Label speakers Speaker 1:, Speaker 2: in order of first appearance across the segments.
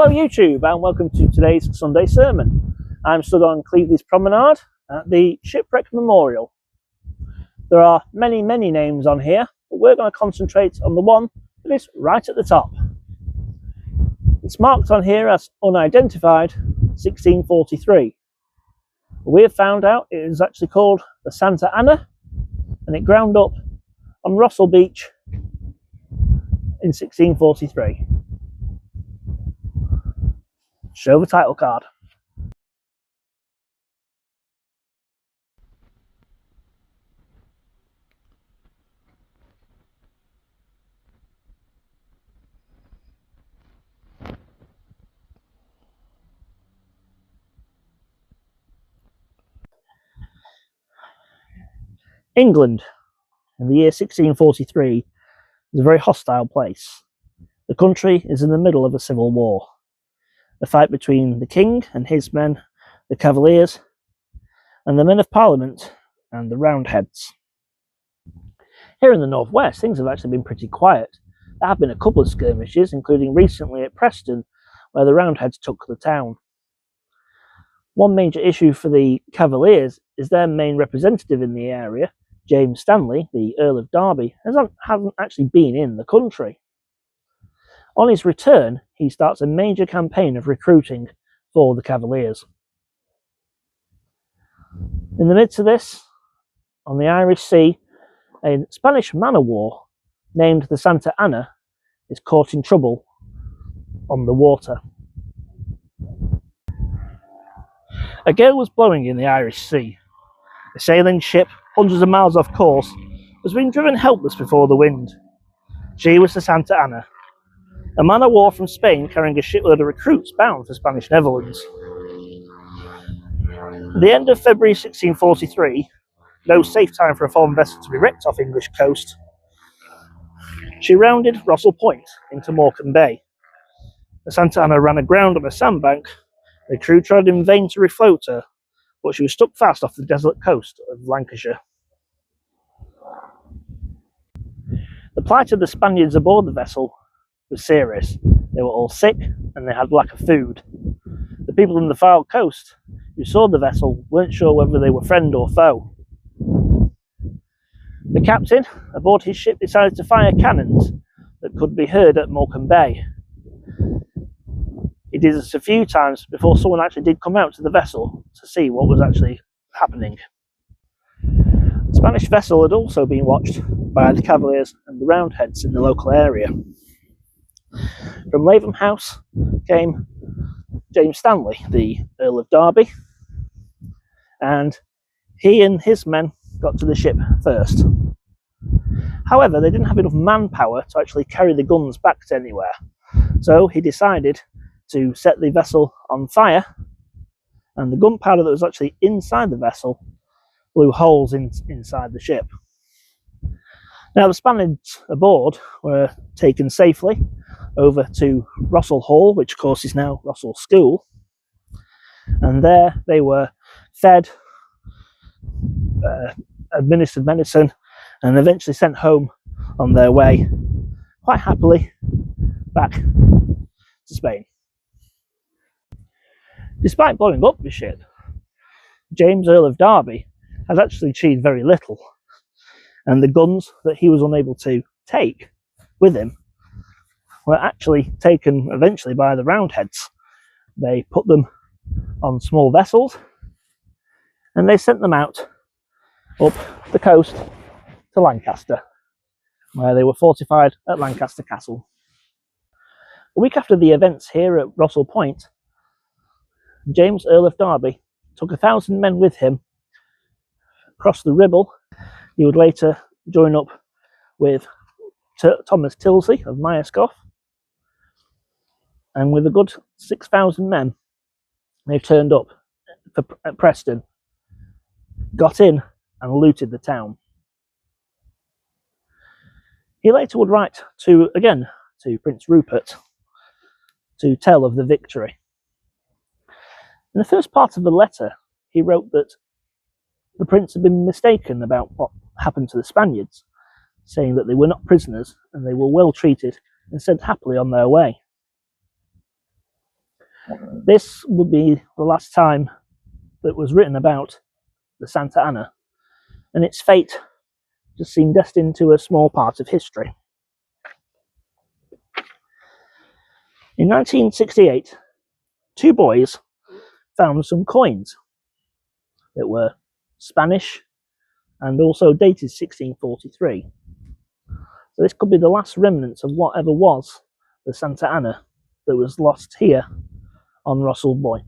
Speaker 1: Hello YouTube and welcome to today's Sunday sermon. I'm stood on Clevedley's Promenade at the Shipwreck Memorial. There are many names on here, but we're going to concentrate on the one that is right at the top. It's marked on here as unidentified 1643. We have found out it is actually called the Santa Ana, and it ground up on Russell Beach in 1643. Show the title card. England in the year 1643 is a very hostile place. The country is in the middle of a civil war. The fight between the king and his men, the Cavaliers, and the men of Parliament and the Roundheads. Here in the northwest, things have actually been pretty quiet. There have been a couple of skirmishes, including recently at Preston, where the Roundheads took the town. One major issue for the Cavaliers is their main representative in the area, James Stanley, the Earl of Derby, hasn't actually been in the country. On his return, he starts a major campaign of recruiting for the Cavaliers. In the midst of this, on the Irish Sea, a Spanish man-of-war named the Santa Ana is caught in trouble on the water. A gale was blowing in the Irish Sea. A sailing ship, hundreds of miles off course, was being driven helpless before the wind. She was the Santa Ana, a man-of-war from Spain carrying a shipload of recruits bound for Spanish Netherlands. At the end of February 1643, no safe time for a foreign vessel to be wrecked off English coast, she rounded Russell Point into Morecambe Bay. The Santa Ana ran aground on a sandbank. The crew tried in vain to refloat her, but she was stuck fast off the desolate coast of Lancashire. The plight of the Spaniards aboard the vessel was serious. They were all sick and they had lack of food. The people on the Fylde coast who saw the vessel weren't sure whether they were friend or foe. The captain aboard his ship decided to fire cannons that could be heard at Morecambe Bay. He did this a few times before someone actually did come out to the vessel to see what was actually happening. The Spanish vessel had also been watched by the Cavaliers and the Roundheads in the local area. From Latham House came James Stanley, the Earl of Derby, and he and his men got to the ship first. However, they didn't have enough manpower to actually carry the guns back to anywhere, so he decided to set the vessel on fire, and the gunpowder that was actually inside the vessel blew holes inside the ship. Now, the Spaniards aboard were taken safely over to Russell Hall, which of course is now Russell School, and there they were fed, administered medicine, and eventually sent home on their way, quite happily, back to Spain. Despite blowing up the ship, James, Earl of Derby, has actually achieved very little, and the guns that he was unable to take with him were actually taken eventually by the Roundheads. They put them on small vessels and they sent them out up the coast to Lancaster, where they were fortified at Lancaster Castle. A week after the events here at Russell Point, James, Earl of Derby, took 1,000 men with him across the Ribble. He would later join up with Thomas Tilsley of Myerscough, and with a good 6,000 men, they turned up at Preston, got in and looted the town. He later would write to Prince Rupert to tell of the victory. In the first part of the letter, he wrote that the prince had been mistaken about what happened to the Spaniards, saying that they were not prisoners and they were well treated and sent happily on their way. This would be the last time that was written about the Santa Ana, and its fate just seemed destined to a small part of history. In 1968, two boys found some coins that were Spanish and also dated 1643. So this could be the last remnants of whatever was the Santa Ana that was lost here on Russell Buoy.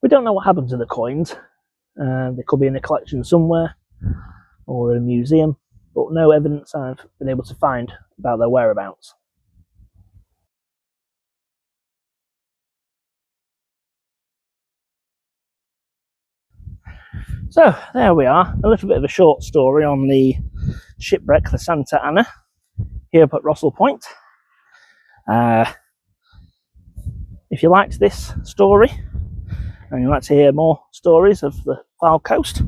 Speaker 1: We don't know what happened to the coins. They could be in a collection somewhere or a museum, but no evidence I've been able to find about their whereabouts. So there we are, a little bit of a short story on the shipwreck, the Santa Ana, here up at Russell Point. If you liked this story and you'd like to hear more stories of the Fylde Coast,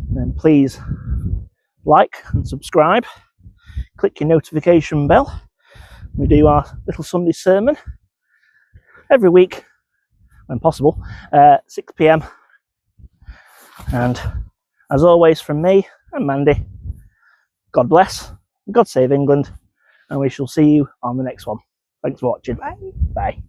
Speaker 1: then please like and subscribe. Click your notification bell. We do our little Sunday sermon every week when possible, 6 p.m. And as always, from me and Mandy, God bless, God save England, and we shall see you on the next one. Thanks for watching.
Speaker 2: Bye.
Speaker 1: Bye.